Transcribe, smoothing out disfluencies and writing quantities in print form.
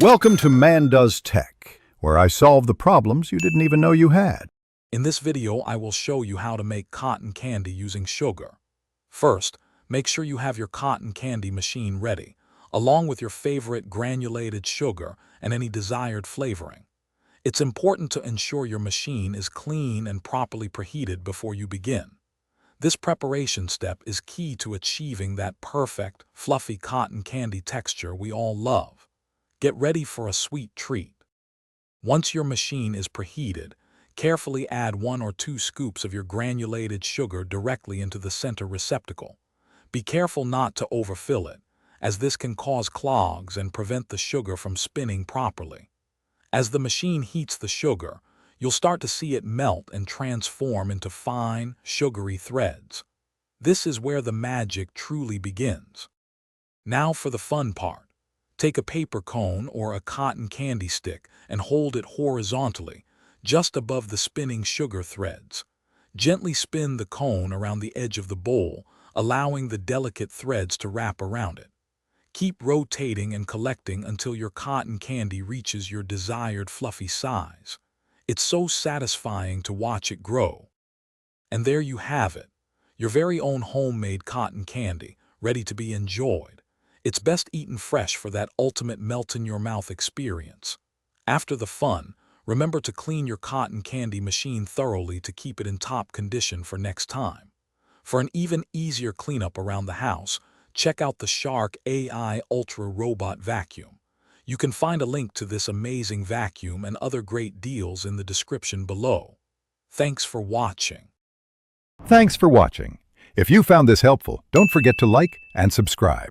Welcome to Man Does Tech, where I solve the problems you didn't even know you had. In this video, I will show you how to make cotton candy using sugar. First, make sure you have your cotton candy machine ready, along with your favorite granulated sugar and any desired flavoring. It's important to ensure your machine is clean and properly preheated before you begin. This preparation step is key to achieving that perfect, fluffy cotton candy texture we all love. Get ready for a sweet treat. Once your machine is preheated, carefully add 1 or 2 scoops of your granulated sugar directly into the center receptacle. Be careful not to overfill it, as this can cause clogs and prevent the sugar from spinning properly. As the machine heats the sugar, you'll start to see it melt and transform into fine, sugary threads. This is where the magic truly begins. Now for the fun part. Take a paper cone or a cotton candy stick and hold it horizontally, just above the spinning sugar threads. Gently spin the cone around the edge of the bowl, allowing the delicate threads to wrap around it. Keep rotating and collecting until your cotton candy reaches your desired fluffy size. It's so satisfying to watch it grow. And there you have it, your very own homemade cotton candy, ready to be enjoyed. It's best eaten fresh for that ultimate melt-in-your-mouth experience. After the fun, remember to clean your cotton candy machine thoroughly to keep it in top condition for next time. For an even easier cleanup around the house, check out the Shark AI Ultra Robot Vacuum. You can find a link to this amazing vacuum and other great deals in the description below. Thanks for watching. Thanks for watching. If you found this helpful, don't forget to like and subscribe.